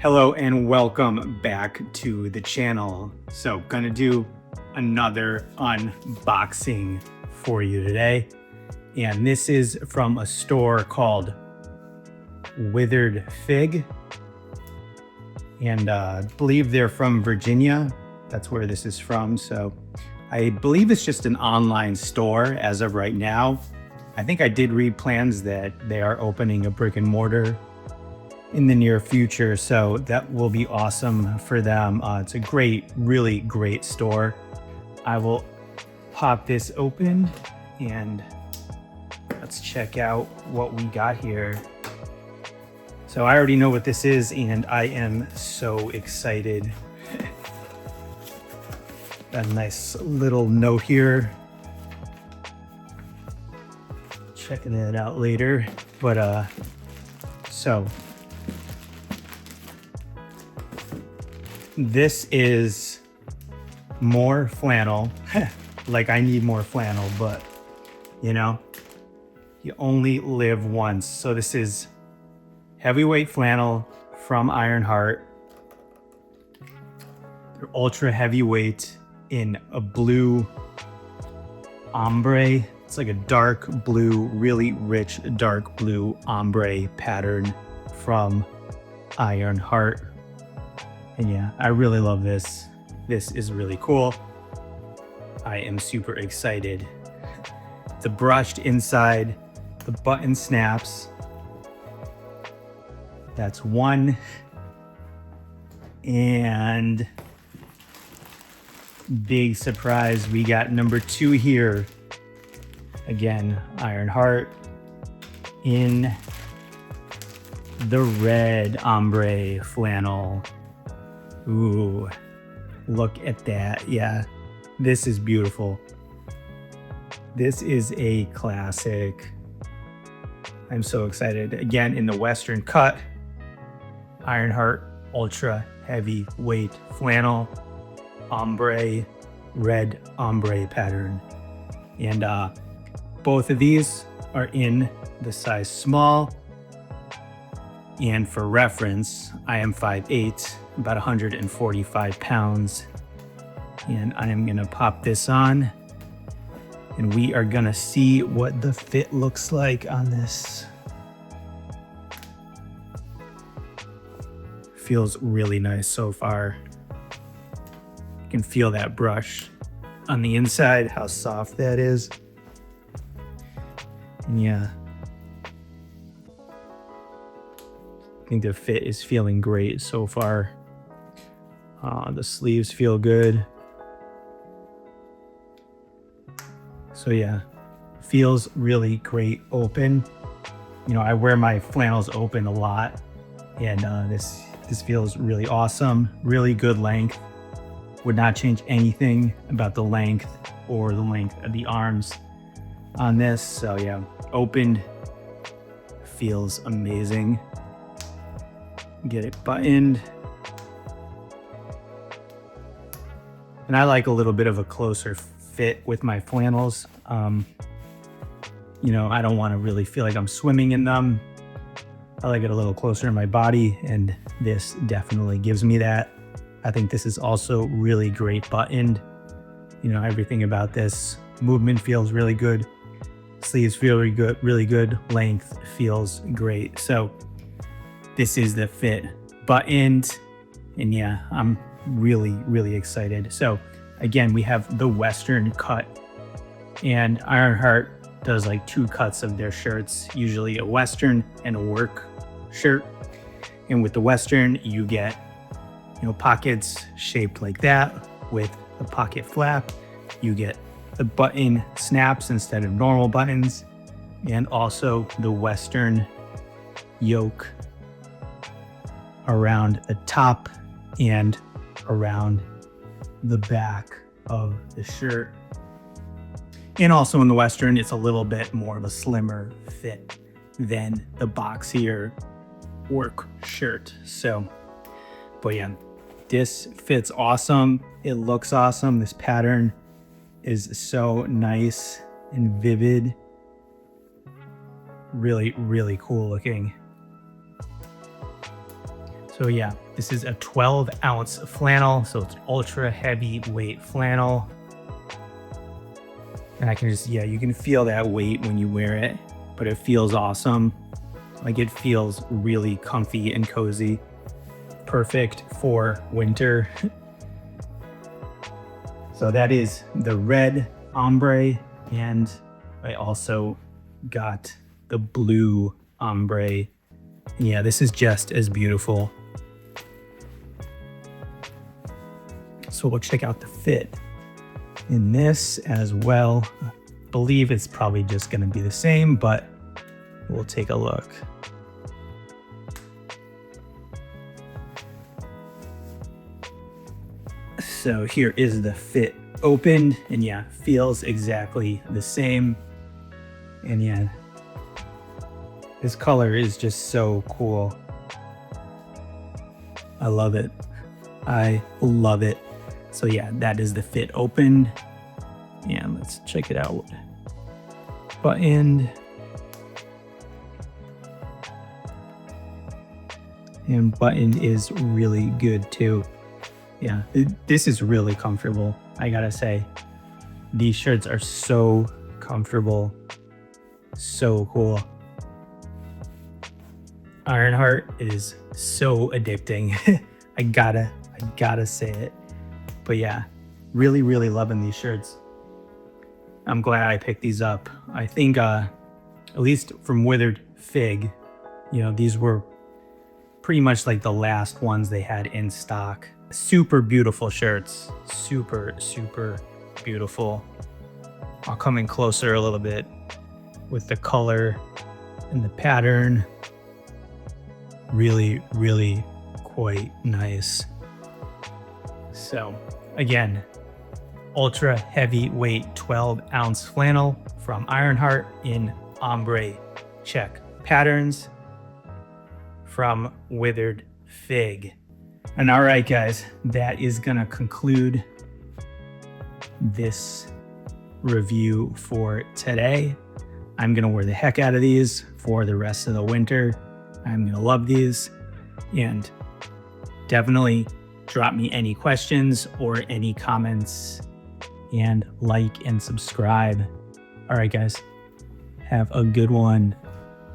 Hello and welcome back to the channel. So gonna do another unboxing for you today. And this is from a store called Withered Fig. And I believe they're from Virginia. That's where this is from. So I believe it's just an online store as of right now. I think I did read plans that they are opening a brick and mortar in the near future, so that will be awesome for them. It's a really great store. I will pop this open and let's check out what we got here. So I already know what this is and I am so excited. A nice little note here. Checking it out later, but so this is more flannel. Like I need more flannel, but you know, you only live once. So this is heavyweight flannel from Ironheart. They're ultra heavyweight in a blue ombre. It's like a dark blue, really rich dark blue ombre pattern from Ironheart. And yeah, I really love this. This is really cool. I am super excited. The brushed inside, the button snaps. That's one. And big surprise, we got number 2 here. Again, Ironheart in the red ombre flannel. Ooh, look at that. Yeah, this is beautiful. This is a classic. I'm so excited. Again, in the Western cut, Ironheart ultra heavyweight flannel, ombre, red ombre pattern. And both of these are in the size small. And for reference, I am 5'8", about 145 pounds. And I am gonna pop this on and we are gonna see what the fit looks like on this. Feels really nice so far. You can feel that brush on the inside, how soft that is. And yeah, I think the fit is feeling great so far. The sleeves feel good. So yeah, feels really great open. You know, I wear my flannels open a lot, and this feels really awesome. Really good length. Would not change anything about the length or the length of the arms on this. So yeah, opened, feels amazing. Get it buttoned. And I like a little bit of a closer fit with my flannels. You know, I don't want to really feel like I'm swimming in them. I like it a little closer in my body, and this definitely gives me that. I think this is also really great buttoned. You know, everything about this. Movement feels really good. Sleeves feel really good. Length feels great. So this is the fit, buttoned, and yeah, I'm really excited. So again, we have the Western cut, and Ironheart does like 2 cuts of their shirts, usually a Western and a work shirt. And with the Western, you get, you know, pockets shaped like that with a pocket flap. You get the button snaps instead of normal buttons, and also the Western yoke around the top and around the back of the shirt. And also in the Western, it's a little bit more of a slimmer fit than the boxier work shirt. So, but yeah, this fits awesome. It looks awesome. This pattern is so nice and vivid. Really cool looking. So yeah, this is a 12-ounce flannel, so it's ultra heavyweight flannel. And I can just, yeah, you can feel that weight when you wear it, but it feels awesome. Like, it feels really comfy and cozy. Perfect for winter. So that is the red ombre, and I also got the blue ombre. Yeah, this is just as beautiful. So we'll check out the fit in this as well. I believe it's probably just going to be the same, but we'll take a look. So here is the fit opened, and yeah, feels exactly the same. And yeah, this color is just so cool. I love it. I love it. So yeah, that is the fit opened. And let's check it out. Buttoned. And buttoned is really good too. Yeah, this is really comfortable. I gotta say, these shirts are so comfortable. So cool. Ironheart is so addicting. I gotta say it. But yeah, really, really loving these shirts. I'm glad I picked these up. I think, at least from Withered Fig, you know, these were pretty much like the last ones they had in stock. Super beautiful shirts. Super, super beautiful. I'll come in closer a little bit with the color and the pattern. Really, really quite nice. So again, ultra heavyweight 12-ounce flannel from Ironheart in Ombre check patterns from Withered Fig. And all right, guys, that is gonna conclude this review for today. I'm gonna wear the heck out of these for the rest of the winter. I'm gonna love these, and definitely drop me any questions or any comments, and like and subscribe. All right, guys, have a good one.